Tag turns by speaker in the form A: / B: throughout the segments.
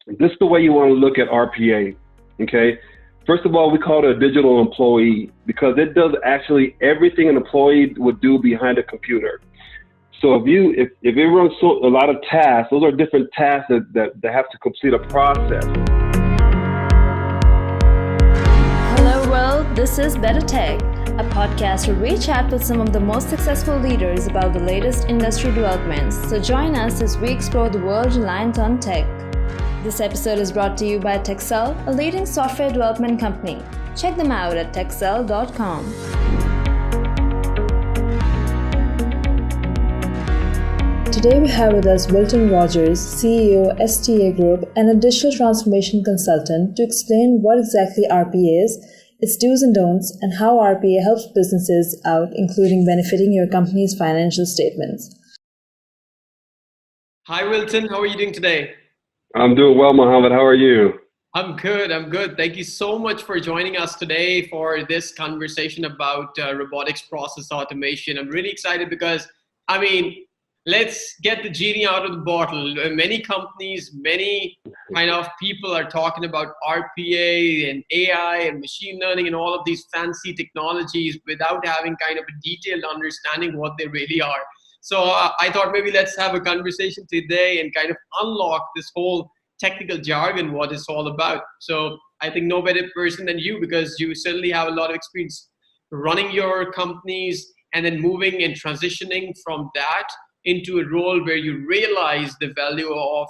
A: This is the way you want to look at RPA, okay? First of all, we call it a digital employee because it does actually everything an employee would do behind a computer. So if it runs a lot of tasks, those are different tasks that have to complete a process.
B: Hello world, this is BetterTech, a podcast where we chat with some of the most successful leaders about the latest industry developments. So join us as we explore the world reliant on tech. This episode is brought to you by Techcell, a leading software development company. Check them out at techcell.com. Today we have with us Wilton Rogers, CEO, STA Group, and a digital transformation consultant to explain what exactly RPA is, its do's and don'ts, and how RPA helps businesses out, including benefiting your company's financial statements.
C: Hi Wilton, how are you doing today?
A: I'm doing well, Mohammed. How are you?
C: I'm good. Thank you so much for joining us today for this conversation about robotics process automation. I'm really excited because, let's get the genie out of the bottle. Many companies, many kind of people are talking about RPA and AI and machine learning and all of these fancy technologies without having kind of a detailed understanding what they really are. So I thought maybe let's have a conversation today and kind of unlock this whole technical jargon, what it's all about. So I think no better person than you, because you certainly have a lot of experience running your companies and then moving and transitioning from that into a role where you realize the value of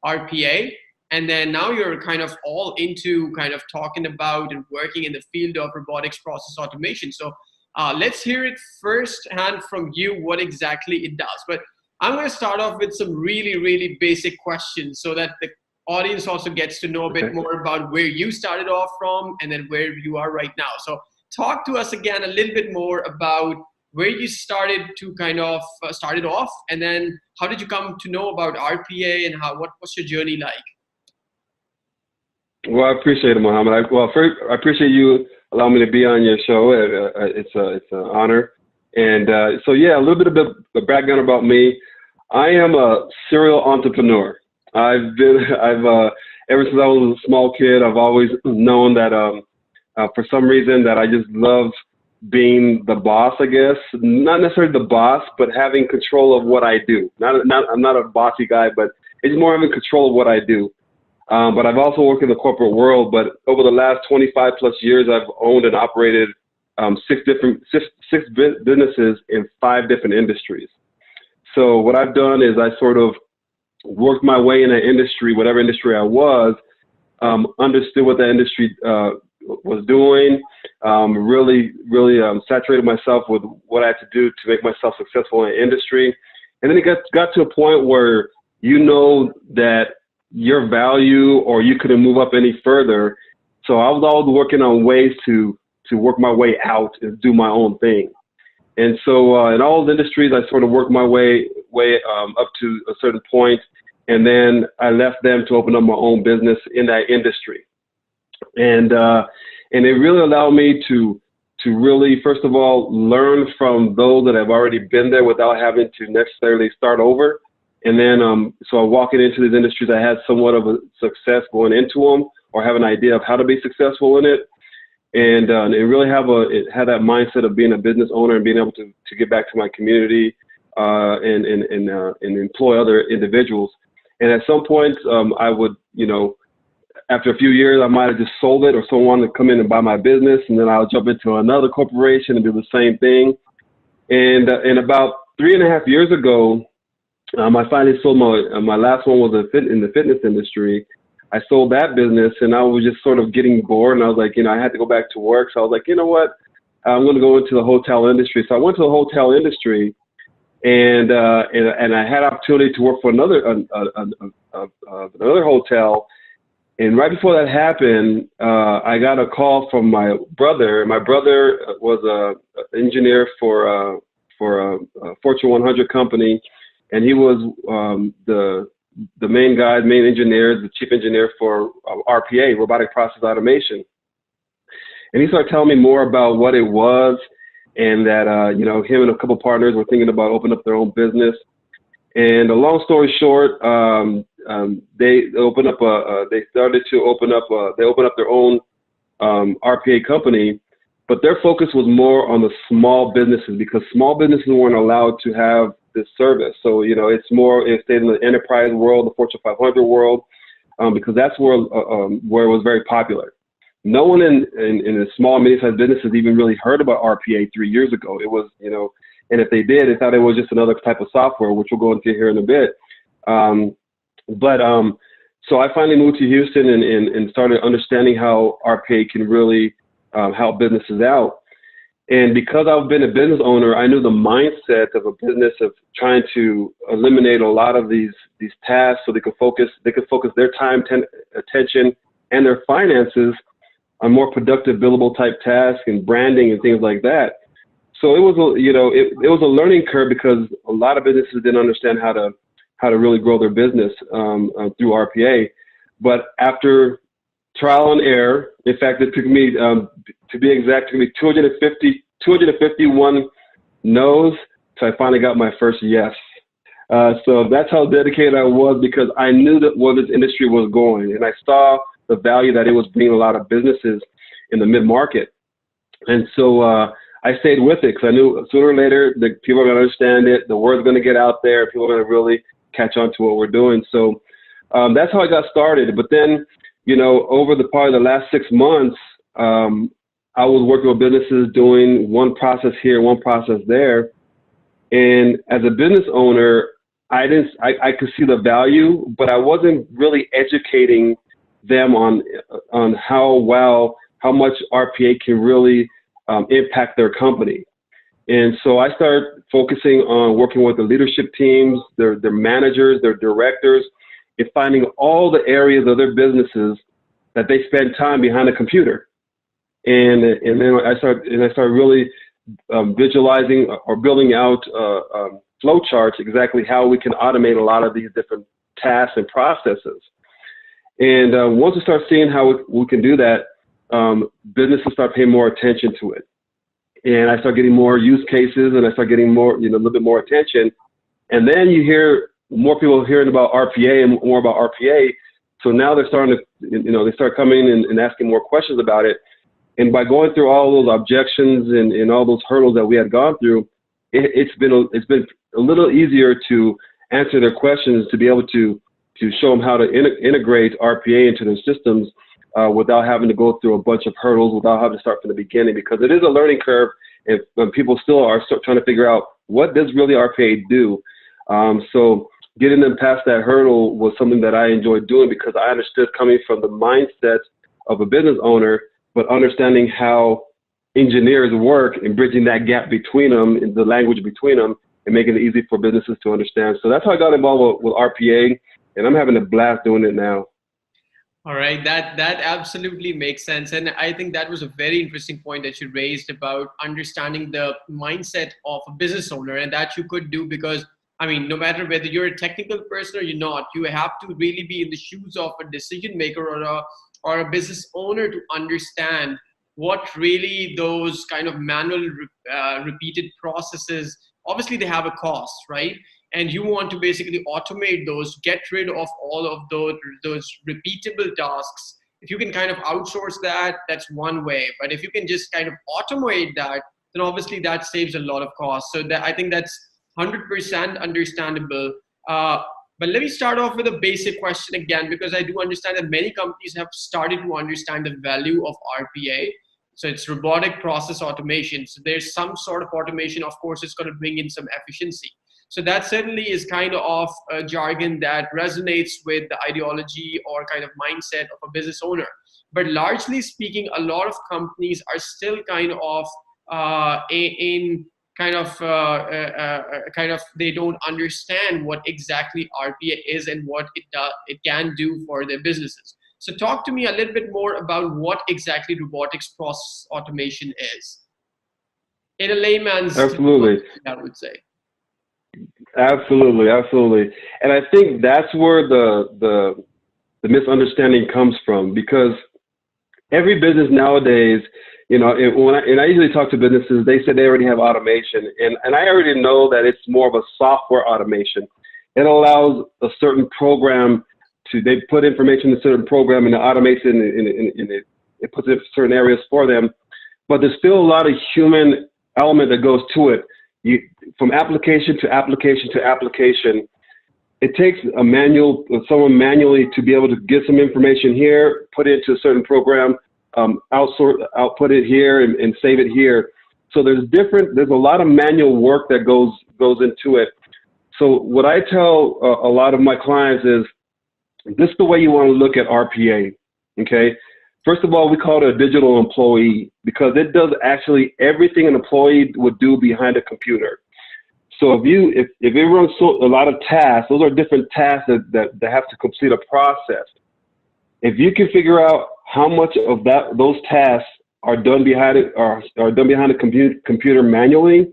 C: RPA. And then now you're kind of all into kind of talking about and working in the field of robotics process automation. So let's hear it firsthand from you, what exactly it does. But I'm going to start off with some really, really basic questions so that the audience also gets to know a bit more about where you started off from and then where you are right now. So talk to us again a little bit more about where you started to kind of started off, and then how did you come to know about RPA and what's your journey like?
A: Well, I appreciate it, Mohammed. First, I appreciate you allowing me to be on your show. It's an honor. And a little bit of the background about me. I am a serial entrepreneur. Ever since I was a small kid, I've always known that for some reason that I just love being the boss, I guess. Not necessarily the boss, but having control of what I do. I'm not a bossy guy, but it's more having control of what I do. But I've also worked in the corporate world. But over the last 25 plus years, I've owned and operated six businesses in 5 different industries. So what I've done is I sort of worked my way in an industry, whatever industry I was, understood what that industry was doing, really saturated myself with what I had to do to make myself successful in the industry. And then it got to a point where you know that your value or you couldn't move up any further. So I was always working on ways to work my way out and do my own thing. And so in all the industries, I sort of worked my way up to a certain point, and then I left them to open up my own business in that industry. And it really allowed me to really, first of all, learn from those that have already been there without having to necessarily start over. And then, so walking into these industries, I had somewhat of a success going into them, or have an idea of how to be successful in it. And it really it had that mindset of being a business owner and being able to give back to my community and employ other individuals. And at some point, I would, after a few years, I might have just sold it, or someone wanted to come in and buy my business, and then I'll jump into another corporation and do the same thing. And about 3.5 years ago, I finally sold my last one was in the fitness industry. I sold that business, and I was just sort of getting bored, and I was like, I had to go back to work. So I was like, you know what, I'm going to go into the hotel industry. So I went to the hotel industry, and I had opportunity to work for another hotel. And right before that happened, I got a call from my brother. My brother was an engineer for a Fortune 100 company, and he was the main engineer, the chief engineer for RPA, Robotic Process Automation. And he started telling me more about what it was, and that him and a couple partners were thinking about opening up their own business. And a long story short, they opened up they opened up their own RPA company, but their focus was more on the small businesses because small businesses weren't allowed to have this service. So, it's stayed in the enterprise world, the Fortune 500 world, because that's where it was very popular. No one in the small, medium-sized businesses even really heard about RPA 3 years ago. It was, and if they did, they thought it was just another type of software, which we'll go into here in a bit. So I finally moved to Houston and started understanding how RPA can really help businesses out. And because I've been a business owner, I knew the mindset of a business of trying to eliminate a lot of these tasks so they could focus their time, attention, and their finances on more productive, billable type tasks and branding and things like that. So it was it was a learning curve because a lot of businesses didn't understand how to really grow their business through RPA. But after trial and error, in fact, it took me, to be exact, it took me 251 no's till I finally got my first yes. So that's how dedicated I was because I knew that where this industry was going, and I saw the value that it was bringing a lot of businesses in the mid-market. And so I stayed with it because I knew sooner or later the people are going to understand it, the word's going to get out there, people are going to really catch on to what we're doing. So that's how I got started. But then, over probably the last 6 months, I was working with businesses doing one process here, one process there. And as a business owner, I could see the value, but I wasn't really educating them on how much RPA can really impact their company. And so I started focusing on working with the leadership teams, their managers, their directors, and finding all the areas of their businesses that they spend time behind a computer. And then I started really visualizing or building out flow charts exactly how we can automate a lot of these different tasks and processes. And once we start seeing how we can do that, businesses start paying more attention to it. And I start getting more use cases, and I start getting more, a little bit more attention. And then you hear more people hearing about RPA and more about RPA. So now they're starting to, they start coming in and asking more questions about it. And by going through all those objections and all those hurdles that we had gone through, it's been a little easier to answer their questions, to be able to show them how to integrate RPA into their systems without having to go through a bunch of hurdles, without having to start from the beginning, because it is a learning curve if people still are trying to figure out what does really RPA do. So getting them past that hurdle was something that I enjoyed doing because I understood coming from the mindset of a business owner, but understanding how engineers work and bridging that gap between them, and the language between them, and making it easy for businesses to understand. So that's how I got involved with RPA, and I'm having a blast doing it now.
C: All right, that absolutely makes sense. And I think that was a very interesting point that you raised about understanding the mindset of a business owner, and that you could do because, no matter whether you're a technical person or you're not, you have to really be in the shoes of a decision maker or a business owner to understand what really those kind of manual repeated processes, obviously they have a cost, right? And you want to basically automate those, get rid of all of those repeatable tasks. If you can kind of outsource that, that's one way. But if you can just kind of automate that, then obviously that saves a lot of cost. So I think that's 100% understandable. But let me start off with a basic question again, because I do understand that many companies have started to understand the value of RPA. So it's robotic process automation. So there's some sort of automation. Of course, it's going to bring in some efficiency. So that certainly is kind of a jargon that resonates with the ideology or kind of mindset of a business owner. But largely speaking, a lot of companies are still kind of they don't understand what exactly RPA is and what it can do for their businesses. So talk to me a little bit more about what exactly robotics process automation is. In a layman's
A: Absolutely.
C: terms, I would say.
A: Absolutely. And I think that's where the misunderstanding comes from, because every business nowadays, and I usually talk to businesses, they say they already have automation. And I already know that it's more of a software automation. it allows a certain program they put information in a certain program and it automates it and it puts it in certain areas for them. But there's still a lot of human element that goes to it. From application to application to application, it takes someone manually to be able to get some information here, put it into a certain program, output it here and save it here. So there's a lot of manual work that goes into it. So what I tell a lot of my clients is, this is the way you want to look at RPA, okay? First of all, we call it a digital employee because it does actually everything an employee would do behind a computer. So if it runs a lot of tasks, those are different tasks that have to complete a process. If you can figure out how much of those tasks are done behind the computer manually,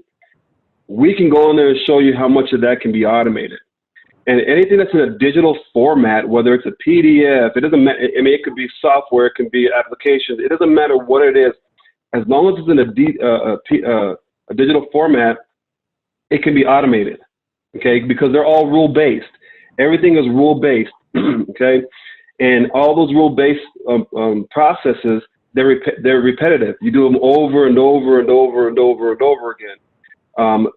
A: we can go in there and show you how much of that can be automated. And anything that's in a digital format, whether it's a PDF, it could be software, it can be applications, it doesn't matter what it is, as long as it's in a digital format, it can be automated, okay? Because they're all rule-based. Everything is rule-based, okay? And all those rule-based processes, they're repetitive. You do them over and over and over and over and over again.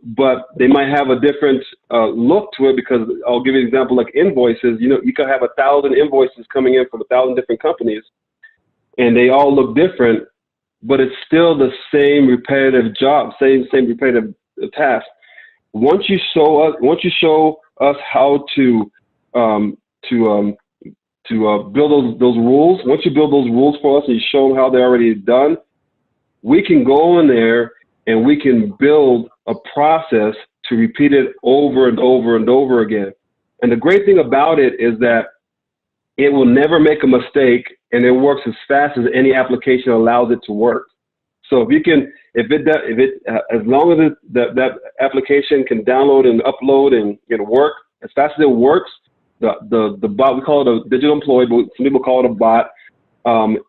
A: But they might have a different look to it, because I'll give you an example like invoices. You could have 1,000 invoices coming in from 1,000 different companies, and they all look different, but it's still the same repetitive job, same repetitive task. Once you show us how to build those rules, once you build those rules for us and you show them how they're already done, we can go in there and we can build a process to repeat it over and over and over again. And the great thing about it is that it will never make a mistake, and it works as fast as any application allows it to work. So as long as that application can download and upload and work as fast as it works, the bot, we call it a digital employee, but some people call it a bot.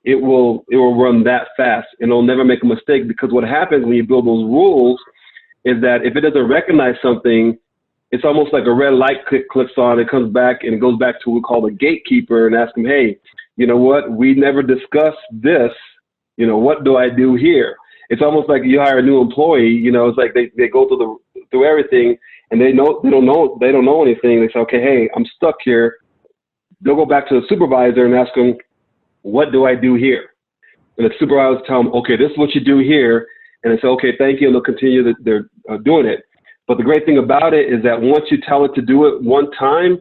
A: It will run that fast, and it'll never make a mistake, because what happens when you build those rules is that if it doesn't recognize something, it's almost like a red light clicks on, it comes back and it goes back to what we call the gatekeeper and ask them, hey, you know what, we never discussed this, what do I do here? It's almost like you hire a new employee, it's like they go through everything, and they don't know anything. They say, okay, hey, I'm stuck here. They'll go back to the supervisor and ask them, what do I do here? And the supervisor tell them, okay, this is what you do here. And they say, okay, thank you, and they'll continue they're doing it. But the great thing about it is that once you tell it to do it one time,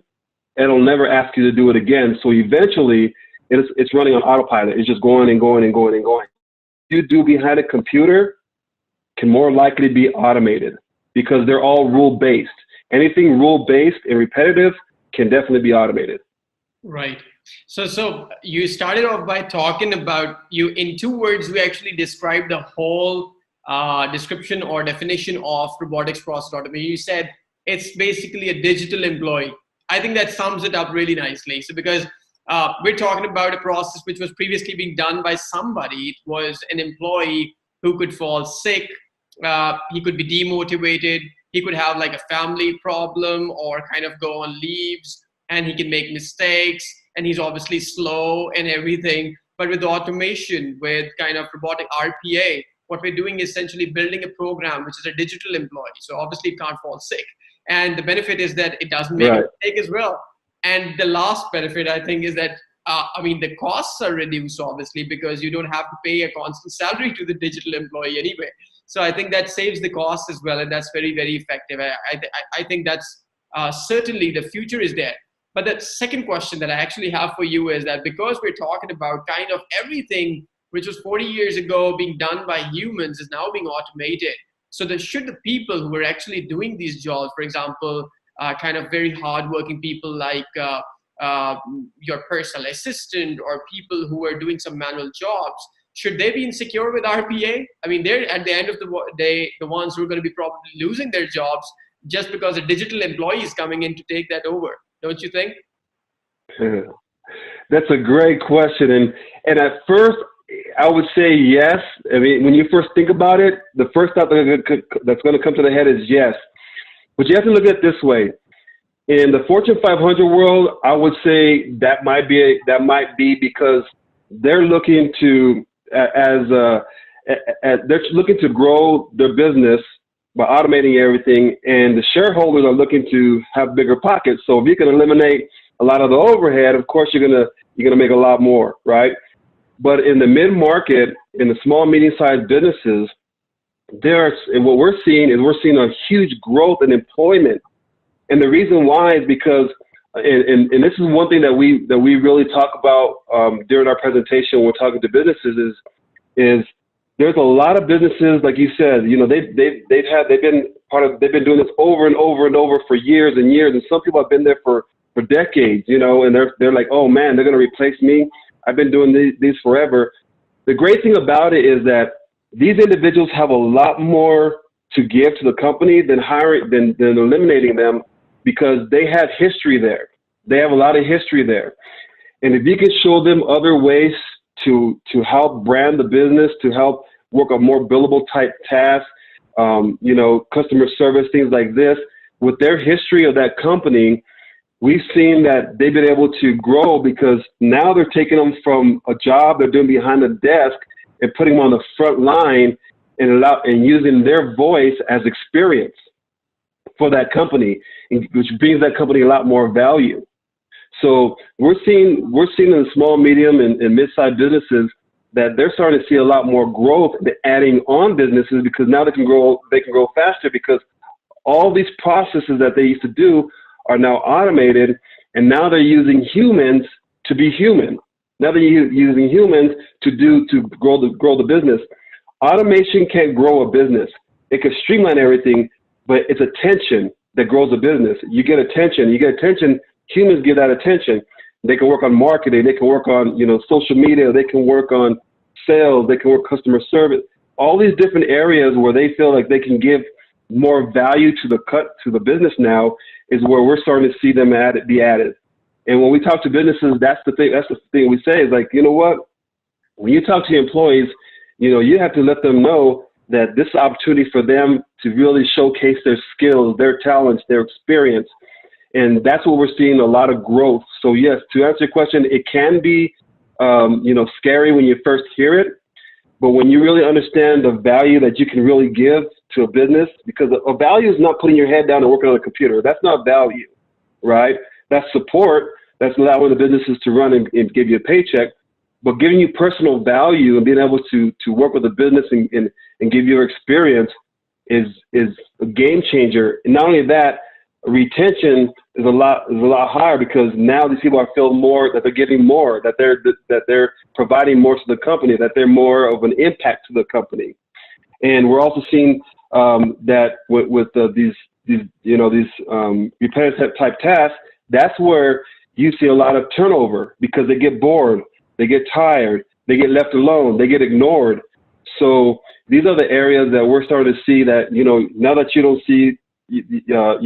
A: it'll never ask you to do it again. So eventually, it's running on autopilot. It's just going and going and going and going. What you do behind a computer can more likely be automated, because they're all rule-based. Anything rule-based and repetitive can definitely be automated.
C: Right. So you started off by talking about, in 2 words, we actually described the whole description or definition of robotics process automation. You said it's basically a digital employee. I think that sums it up really nicely. So because we're talking about a process which was previously being done by somebody. It was an employee who could fall sick. He could be demotivated. He could have like a family problem or kind of go on leaves, and he can make mistakes, and he's obviously slow and everything. But with automation, with kind of robotic RPA, what we're doing is essentially building a program which is a digital employee. So obviously it can't fall sick. And the benefit is that it doesn't make a mistake as well. And the last benefit, I think, is that, the costs are reduced, obviously, because you don't have to pay a constant salary to the digital employee anyway. So I think that saves the cost as well. And that's very, very effective. I think that's certainly the future is there. But the second question that I actually have for you is that, because we're talking about kind of everything which was 40 years ago being done by humans is now being automated. So should the people who are actually doing these jobs, for example, kind of very hardworking people like your personal assistant or people who are doing some manual jobs, should they be insecure with RPA? I mean, they're at the end of the day, the ones who are going to be probably losing their jobs just because a digital employee is coming in to take that over. Don't you think?
A: That's a great question. And at first, I would say yes. I mean, when you first think about it, the first thought that's going to come to the head is yes. But you have to look at it this way. In the Fortune 500 world, I would say that might be because they're looking to they're looking to grow their business by automating everything, and the shareholders are looking to have bigger pockets. So if you can eliminate a lot of the overhead, of course you're gonna make a lot more, right? But in the mid-market, in the small, medium-sized businesses, and what we're seeing a huge growth in employment. And the reason why is because, and this is one thing that we really talk about during our presentation when we're talking to businesses is there's a lot of businesses, like you said, they've been doing this over and over and over for years and years, and some people have been there for decades, and they're like, oh man, they're going to replace me. I've been doing these forever. The great thing about it is that these individuals have a lot more to give to the company than eliminating them, because they have history there. They have a lot of history there. And if you can show them other ways to help brand the business, to help work on more billable type tasks, customer service, things like this, with their history of that company, we've seen that they've been able to grow, because now they're taking them from a job they're doing behind the desk and putting them on the front line and using their voice as experience for that company, which brings that company a lot more value. So we're seeing in the small, medium, and mid-sized businesses that they're starting to see a lot more growth in adding on businesses, because now they can grow faster, because all these processes that they used to do are now automated, and now they're using humans to be human. Now they're using humans to grow the business. Automation can't grow a business. It can streamline everything, but it's attention that grows a business. You get attention. Humans give that attention. They can work on marketing. They can work on social media. They can work on sales. They can work customer service. All these different areas where they feel like they can give more value to the business now is where we're starting to see them be added. And when we talk to businesses, that's the thing we say is like, you know what? When you talk to your employees, you have to let them know that this is an opportunity for them to really showcase their skills, their talents, their experience. And that's what we're seeing, a lot of growth. So yes, to answer your question, it can be, scary when you first hear it, but when you really understand the value that you can really give to a business, because a value is not putting your head down and working on a computer. That's not value, right? That's support. That's allowing the businesses to run and give you a paycheck. But giving you personal value and being able to work with a business and give your experience is a game changer. And not only that, retention is a lot higher, because now these people are feeling more, that they're giving more, that they're providing more to the company, that they're more of an impact to the company. And we're also seeing that with these repetitive type tasks, that's where you see a lot of turnover, because they get bored, they get tired, they get left alone, they get ignored. So these are the areas that we're starting to see that, now that you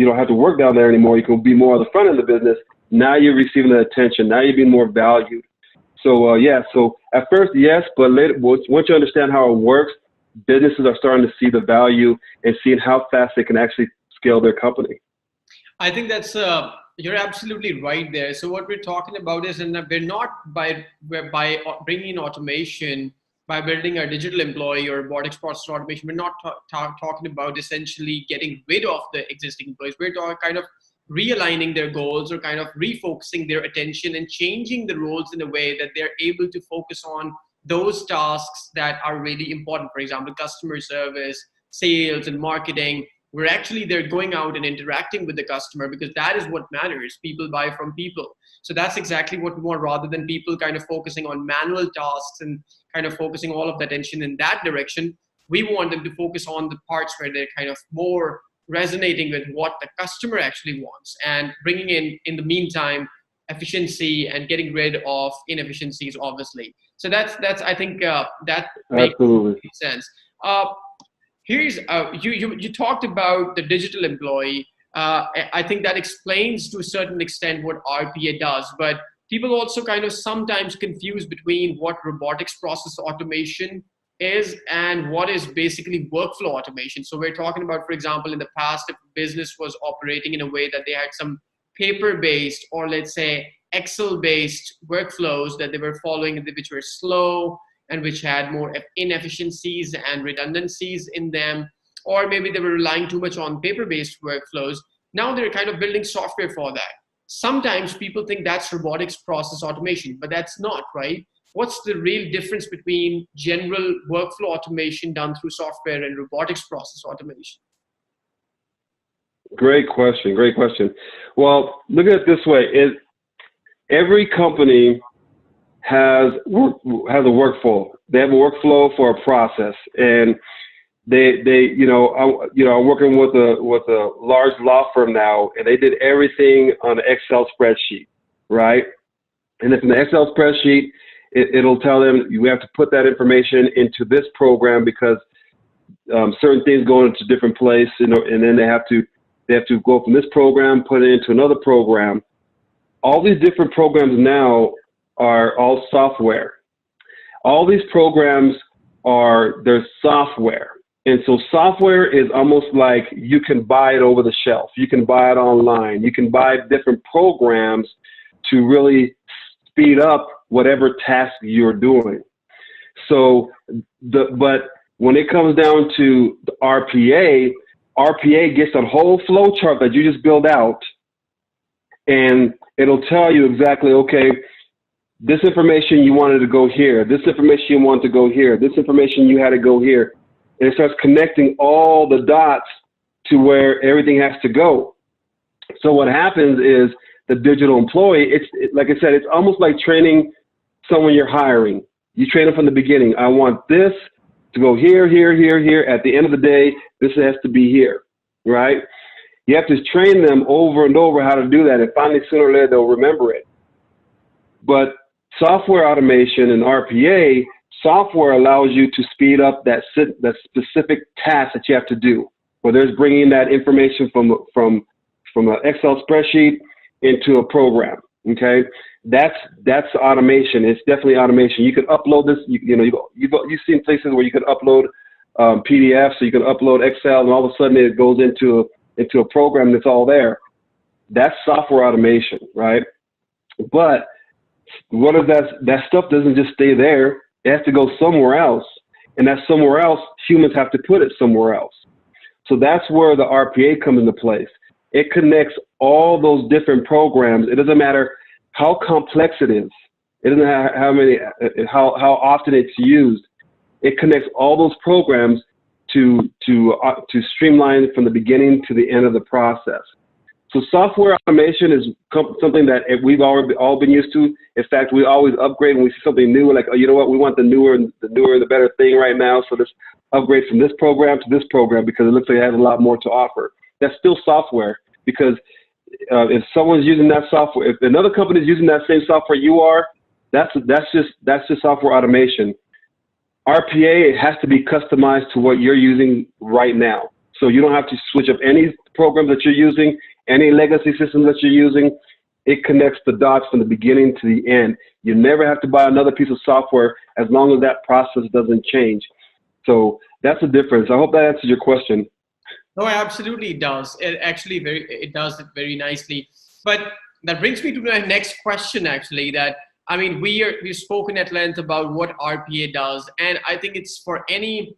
A: don't have to work down there anymore, you can be more on the front end of the business. Now you're receiving the attention. Now you're being more valued. So so at first, yes, but later, once you understand how it works, businesses are starting to see the value and seeing how fast they can actually scale their company.
C: I think that's you're absolutely right there. So what we're talking about is, and we're not by bringing in automation, by building a digital employee or robotics process automation, we're not talking about essentially getting rid of the existing employees. We're kind of realigning their goals, or kind of refocusing their attention and changing the roles in a way that they're able to focus on those tasks that are really important. For example, customer service, sales, and marketing, where actually they're going out and interacting with the customer, because that is what matters. People buy from people. So that's exactly what we want, rather than people kind of focusing on manual tasks and kind of focusing all of the attention in that direction. We want them to focus on the parts where they're kind of more resonating with what the customer actually wants, and bringing in the meantime, efficiency and getting rid of inefficiencies, obviously. So that's I think that makes sense. Here's you talked about the digital employee. I think that explains to a certain extent what RPA does, but people also kind of sometimes confuse between what robotics process automation is and what is basically workflow automation. So we're talking about, for example, in the past, if a business was operating in a way that they had some paper-based or let's say Excel-based workflows that they were following, which were slow and which had more inefficiencies and redundancies in them, or maybe they were relying too much on paper-based workflows. Now they're kind of building software for that. Sometimes people think that's robotics process automation, but that's not, right? What's the real difference between general workflow automation done through software and robotics process automation?
A: Great question. Great question. Well, look at it this way: every company has a workflow. They have a workflow for a process, and I'm working with a large law firm now, and they did everything on an Excel spreadsheet, right? And if in the Excel spreadsheet, it'll tell them you have to put that information into this program because certain things go into different places, and then they have to go from this program, put it into another program. All these different programs now are all software. All these programs they're software. And so software is almost like you can buy it over the shelf. You can buy it online. You can buy different programs to really speed up whatever task you're doing. So, but when it comes down to the RPA gets a whole flow chart that you just build out, and it'll tell you exactly, okay, this information you wanted to go here, this information you want to go here, this information you had to go here. And it starts connecting all the dots to where everything has to go. So what happens is the digital employee, like I said, it's almost like training someone you're hiring. You train them from the beginning. I want this to go here, here, here, here. At the end of the day, this has to be here, right? You have to train them over and over how to do that, and finally, sooner or later, they'll remember it. But software automation and RPA, software allows you to speed up that specific task that you have to do. Whether it's bringing that information from an Excel spreadsheet into a program. Okay, that's automation. It's definitely automation. You can upload this. You've seen places where you can upload PDFs, so you can upload Excel, and all of a sudden it goes into a program that's all there. That's software automation, right? But what if that stuff doesn't just stay there? It has to go somewhere else, and that somewhere else, humans have to put it somewhere else. So that's where the RPA comes into place. It connects all those different programs. It doesn't matter how complex it is. It doesn't matter how often it's used. It connects all those programs to streamline from the beginning to the end of the process. So software automation is something that we've all been used to. In fact, we always upgrade when we see something new. We're like, oh, you know what? We want the newer, the better thing right now. So let's upgrade from this program to this program because it looks like it has a lot more to offer. That's still software, because if someone's using that software, if another company is using that same software you are, that's just software automation. RPA, it has to be customized to what you're using right now. So you don't have to switch up any programs that you're using, any legacy systems that you're using. It connects the dots from the beginning to the end. You never have to buy another piece of software as long as that process doesn't change. So that's the difference. I hope that answers your question.
C: No, absolutely it does. It does it very nicely. But that brings me to my next question, actually, that, I mean, we've spoken at length about what RPA does, and I think it's for any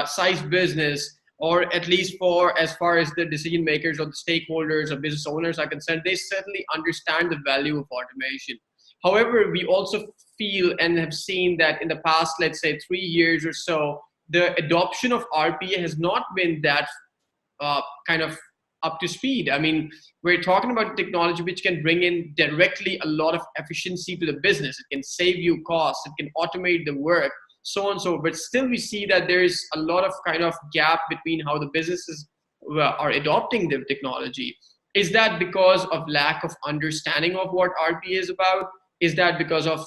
C: size business, or at least for as far as the decision makers or the stakeholders or business owners are concerned, they certainly understand the value of automation. However, we also feel and have seen that in the past, let's say 3 years or so, the adoption of RPA has not been that kind of up to speed. I mean, we're talking about technology which can bring in directly a lot of efficiency to the business. It can save you costs, it can automate the work, so on and so on. But still we see that there's a lot of kind of gap between how the businesses are adopting the technology. Is that because of lack of understanding of what RPA is about? Is that because of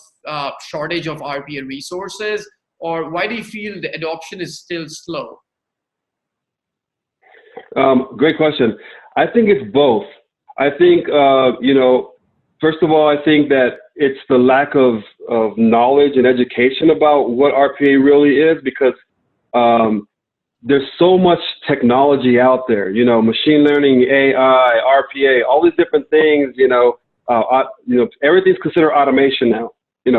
C: shortage of RPA resources? Or why do you feel the adoption is still slow?
A: Great question. I think it's both. I think, first of all, I think that it's the lack of knowledge and education about what RPA really is, because there's so much technology out there, machine learning, AI, RPA, all these different things, everything's considered automation now,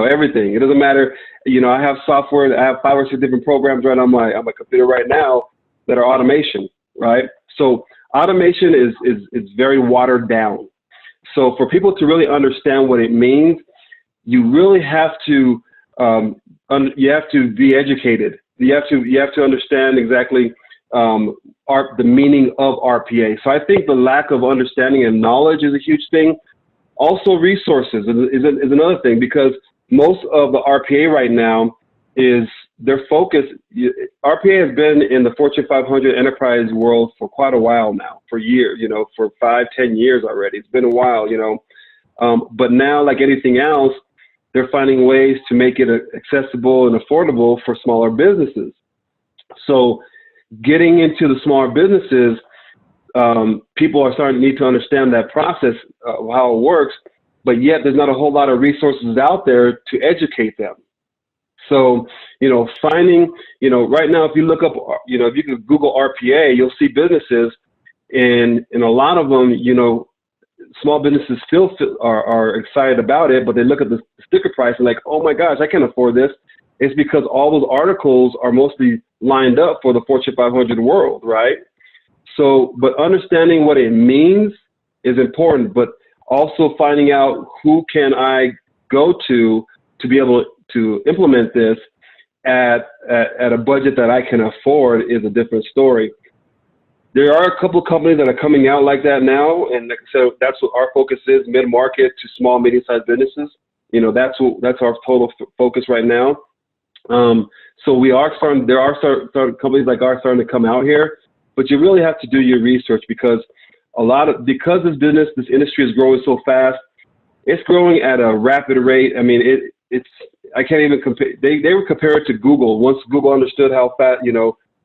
A: everything. It doesn't matter, I have software, I have 5 or 6 different programs right on my computer right now that are automation, right? So automation is very watered down. So for people to really understand what it means, you really have to, you have to be educated. You have to understand exactly the meaning of RPA. So I think the lack of understanding and knowledge is a huge thing. Also, resources is another thing, because most of the RPA right now is their focus. RPA has been in the Fortune 500 enterprise world for quite a while now, for years, for 5-10 years already. It's been a while, but now, like anything else, they're finding ways to make it accessible and affordable for smaller businesses. So getting into the smaller businesses, people are starting to need to understand that process, how it works, but yet there's not a whole lot of resources out there to educate them. So, finding, right now, if you look up, if you can Google RPA, you'll see businesses, and a lot of them, small businesses still are excited about it, but they look at the sticker price and like, oh my gosh, I can't afford this. It's because all those articles are mostly lined up for the Fortune 500 world, right? So, but understanding what it means is important, but also finding out who can I go to be able to implement this at a budget that I can afford is a different story. There are a couple of companies that are coming out like that now, and so that's what our focus is: mid-market to small, medium-sized businesses. That's our total focus right now. So we are starting. There are certain companies like ours starting to come out here, but you really have to do your research, because because this industry is growing so fast. It's growing at a rapid rate. I mean, I can't even compare. They were compared to Google. Once Google understood how fast,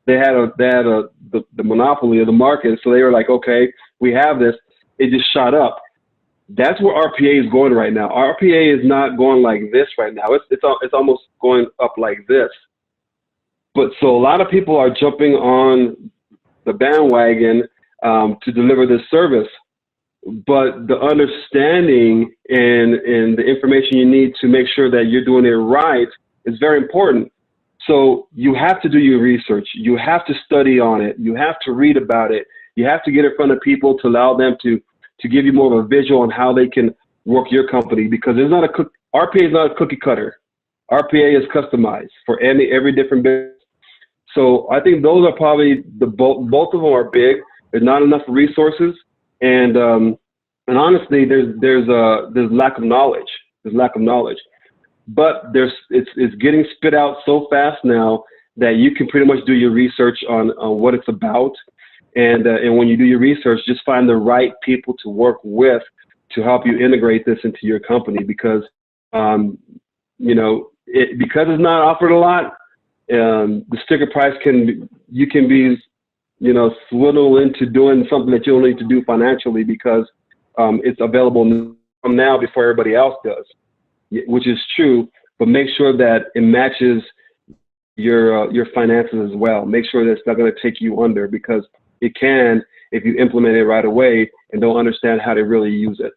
A: they had the monopoly of the market. So they were like, okay, we have this. It just shot up. That's where RPA is going right now. RPA is not going like this right now. It's almost going up like this. But so a lot of people are jumping on the bandwagon to deliver this service. But the understanding and the information you need to make sure that you're doing it right is very important. So you have to do your research. You have to study on it. You have to read about it. You have to get in front of people to allow them to give you more of a visual on how they can work your company, because RPA is not a cookie cutter. RPA is customized for every different business. So I think those are probably both of them are big. There's not enough resources, and honestly, there's lack of knowledge. There's lack of knowledge. But it's getting spit out so fast now that you can pretty much do your research on what it's about, and when you do your research, just find the right people to work with to help you integrate this into your company, because because it's not offered a lot, the sticker price you can be swindled into doing something that you don't need to do financially, because it's available from now before everybody else does. Which is true, but make sure that it matches your finances as well. Make sure that it's not going to take you under, because it can if you implement it right away and don't understand how to really use it.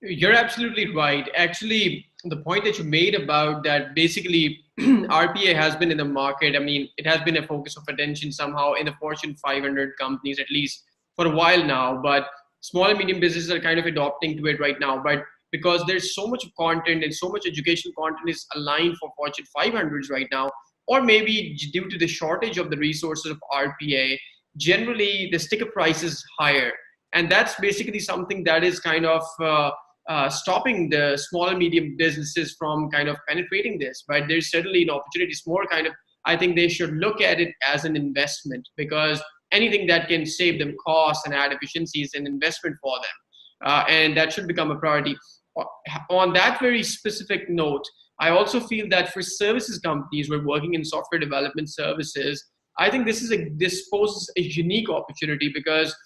C: You're absolutely right. Actually, the point that you made about that, basically RPA has been in the market. I mean, it has been a focus of attention somehow in the Fortune 500 companies, at least for a while now, but small and medium businesses are kind of adopting to it right now. But because there's so much content and so much educational content is aligned for Fortune 500s right now, or maybe due to the shortage of the resources of RPA, generally the sticker price is higher. And that's basically something that is kind of stopping the small and medium businesses from kind of penetrating this. But there's certainly an opportunity. It's more kind of, I think they should look at it as an investment, because anything that can save them costs and add efficiency is an investment for them. And that should become a priority. On that very specific note, I also feel that for services companies, we're working in software development services. I think this poses a unique opportunity, because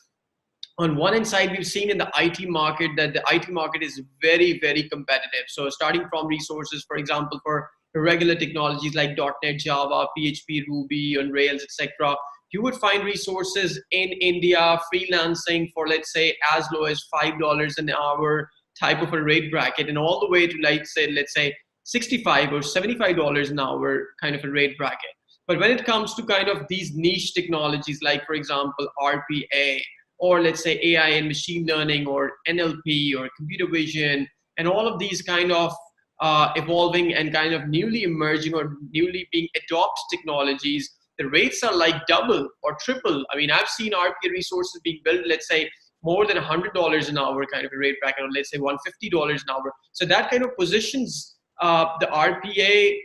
C: on one hand side, we've seen in the IT market that the IT market is very, very competitive. So starting from resources, for example, for regular technologies like .NET, Java, PHP, Ruby, on Rails, etc., you would find resources in India freelancing for, let's say, as low as $5 an hour type of a rate bracket, and all the way to, let's say, $65 or $75 an hour kind of a rate bracket. But when it comes to kind of these niche technologies, like, for example, RPA, or let's say AI and machine learning, or NLP, or computer vision, and all of these kind of evolving and kind of newly emerging or newly being adopted technologies, the rates are like double or triple. I mean, I've seen RPA resources being built, let's say, more than $100 an hour kind of a rate bracket, or let's say $150 an hour. So that kind of positions the RPA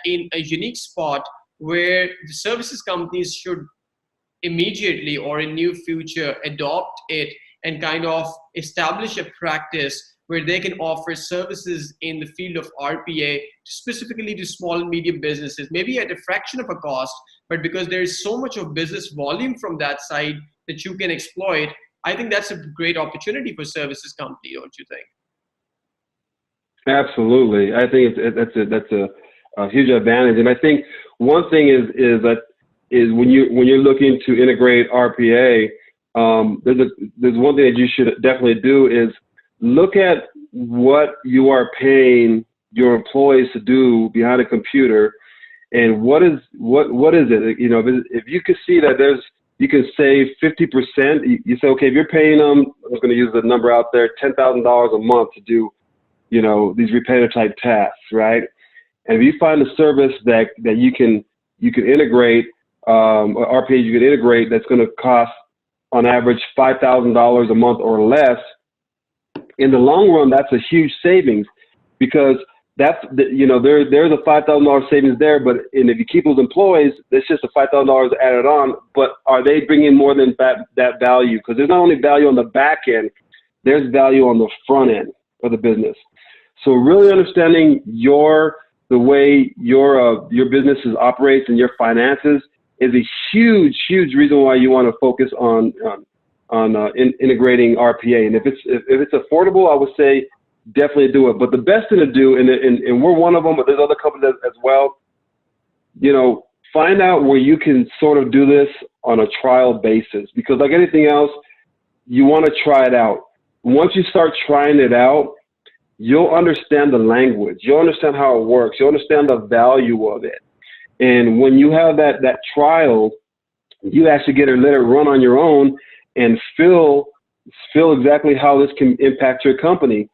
C: in a unique spot where the services companies should immediately or in near future adopt it and kind of establish a practice where they can offer services in the field of RPA specifically to small and medium businesses, maybe at a fraction of a cost, but because there is so much of business volume from that side that you can exploit, I think that's a great opportunity for services company, don't you think? Absolutely.
A: I think that's a huge advantage. And I think one thing is when you're looking to integrate RPA, there's one thing that you should definitely do is look at what you are paying your employees to do behind a computer, and what is it? You know, if you can see that you can save 50%. You say, okay, if you're paying them, I'm going to use the number out there, $10,000 a month to do, you know, these repetitive type tasks, right? And if you find a service that you can integrate, or RPA you can integrate, that's going to cost on average $5,000 a month or less, in the long run, that's a huge savings, because that's there's a $5,000 savings there, and if you keep those employees, it's just a $5,000 added on. But are they bringing more than that value? Because there's not only value on the back end, there's value on the front end of the business. So really understanding the way your business operates and your finances is a huge reason why you want to focus on integrating RPA. And if it's affordable, I would say definitely do it. But the best thing to do, and we're one of them, but there's other companies as well, you know, find out where you can sort of do this on a trial basis, because like anything else, you want to try it out. Once you start trying it out, you'll understand the language, you'll understand how it works, you'll understand the value of it. And when you have that trial, you actually get to let it run on your own and feel exactly how this can impact your company.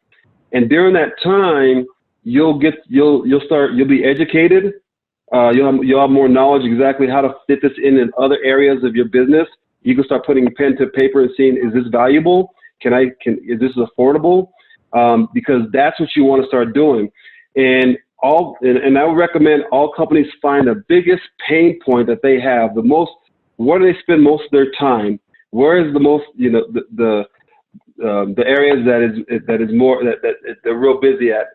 A: And during that time, you'll be educated. You'll have more knowledge exactly how to fit this in other areas of your business. You can start putting pen to paper and seeing, is this valuable? Is this affordable? Because that's what you want to start doing. And I would recommend all companies find the biggest pain point that they have, where do they spend most of their time? Where is the most, you know, the areas that they're real busy at,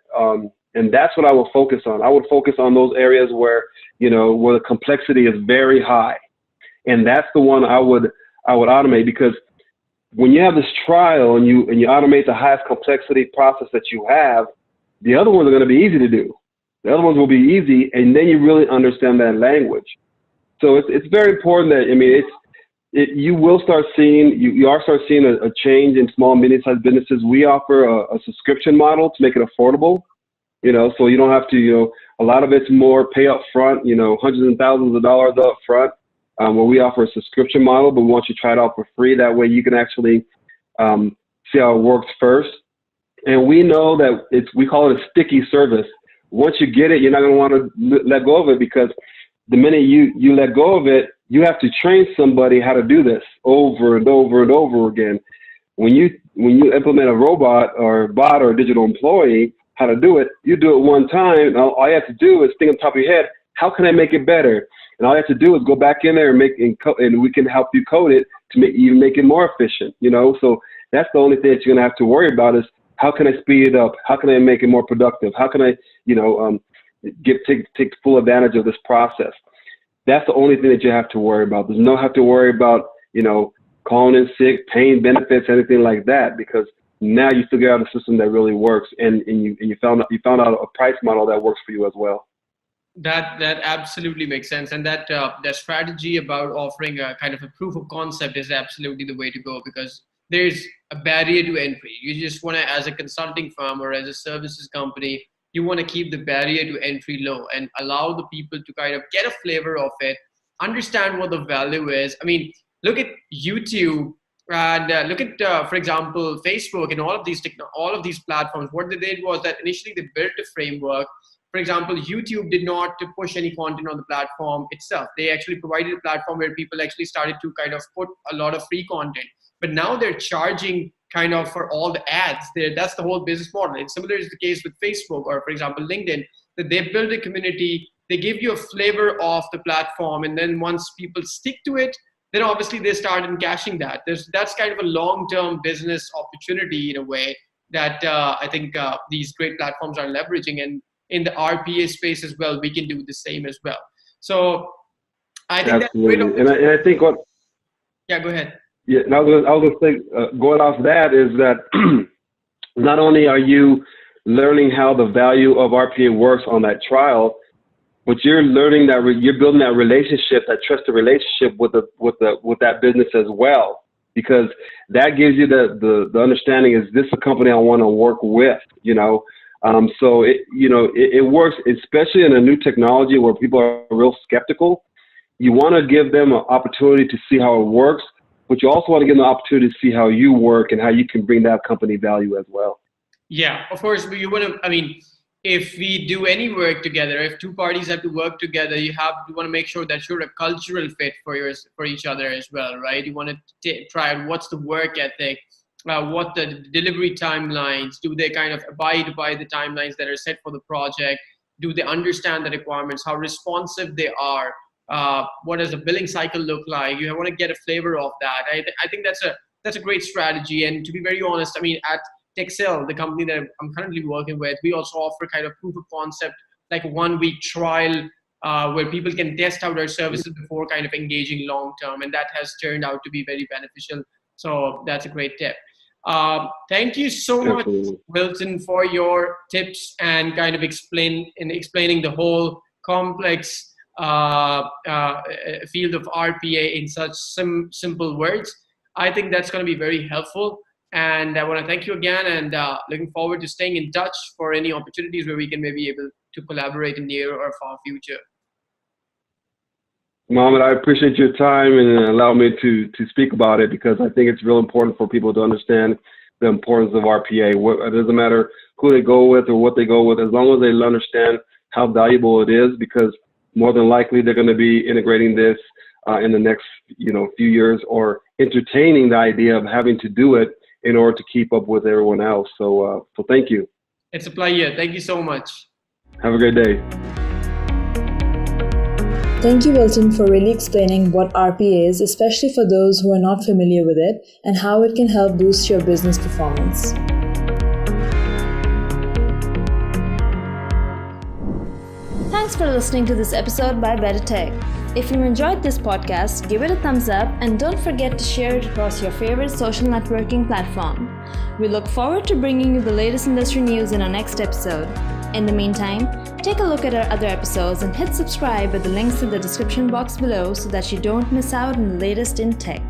A: and that's what I will focus on. I would focus on those areas where the complexity is very high, and that's the one I would automate, because when you have this trial and you automate the highest complexity process that you have, the other ones are going to be easy to do. The other ones will be easy, and then you really understand that language. So it's very important that, I mean, you will start seeing, you are start seeing a change in small and medium-sized businesses. We offer a subscription model to make it affordable, so you don't have to, a lot of it's more pay up front, hundreds and thousands of dollars up front, where we offer a subscription model, but we want you to try it out for free. That way you can actually see how it works first. And we know that we call it a sticky service. Once you get it, you're not going to want to let go of it, because the minute you let go of it, you have to train somebody how to do this over and over and over again. When you implement a robot or a bot or a digital employee, how to do it, you do it one time, and all you have to do is think on top of your head, how can I make it better? And all you have to do is go back in there and we can help you code it to make it more efficient. So that's the only thing that you're going to have to worry about is, how can I speed it up? How can I make it more productive? How can I, take full advantage of this process? That's the only thing that you have to worry about. There's no have to worry about, calling in sick, paying benefits, anything like that, because Now you figure out a system that really works, and you found out a price model that works for you as well.
C: That absolutely makes sense, and that strategy about offering a kind of a proof of concept is absolutely the way to go, because there's a barrier to entry. You just want to, as a consulting firm or as a services company, you want to keep the barrier to entry low and allow the people to kind of get a flavor of it, understand what the value is. I mean, look at YouTube and look at, for example, Facebook and all of these platforms. What they did was that initially they built a framework. For example, YouTube did not push any content on the platform itself. They actually provided a platform where people actually started to kind of put a lot of free content. But now they're charging kind of for all the ads. That's the whole business model. And similar is the case with Facebook or, for example, LinkedIn, that they build a community, they give you a flavor of the platform, and then once people stick to it, then obviously they start encashing that. That's kind of a long-term business opportunity in a way that I think these great platforms are leveraging. And in the RPA space as well, we can do the same as well. So I think
A: absolutely.
C: That's great.
A: And I think what...
C: Yeah, go ahead.
A: Yeah, and I was going to say, going off that is that not only are you learning how the value of RPA works on that trial, but you're learning that you're building that relationship, that trusted relationship with that business as well, because that gives you the understanding, is this a company I want to work with, you know? So it works, especially in a new technology where people are real skeptical. You want to give them an opportunity to see how it works, but you also want to give them the opportunity to see how you work and how you can bring that company value as well.
C: Yeah, of course. You want to, I mean, if we do any work together, if two parties have to work together, you want to make sure that you're a cultural fit for each other as well, right? You want to try out what's the work ethic, what the delivery timelines, do they kind of abide by the timelines that are set for the project? Do they understand the requirements, how responsive they are? What does the billing cycle look like? You want to get a flavor of that. I think that's a great strategy. And to be very honest, I mean, at Texel, the company that I'm currently working with, we also offer kind of proof of concept, like a 1-week trial where people can test out our services before kind of engaging long term. And that has turned out to be very beneficial. So that's a great tip. Thank you so much, Wilton, for your tips and kind of explaining the whole complex field of RPA in such simple words. I think that's going to be very helpful. And I want to thank you again, and looking forward to staying in touch for any opportunities where we can maybe able to collaborate in near or far future.
A: Mohammed, I appreciate your time and allow me to speak about it, because I think it's real important for people to understand the importance of RPA. It doesn't matter who they go with or what they go with, as long as they understand how valuable it is, because more than likely they're going to be integrating this in the next few years, or entertaining the idea of having to do it in order to keep up with everyone else. So thank you.
C: It's a pleasure. Thank you so much.
A: Have a great day.
B: Thank you, Wilton, for really explaining what RPA is, especially for those who are not familiar with it, and how it can help boost your business performance. Thanks for listening to this episode by BetterTech. If you enjoyed this podcast, give it a thumbs up and don't forget to share it across your favorite social networking platform. We look forward to bringing you the latest industry news in our next episode. In the meantime, take a look at our other episodes and hit subscribe with the links in the description box below so that you don't miss out on the latest in tech.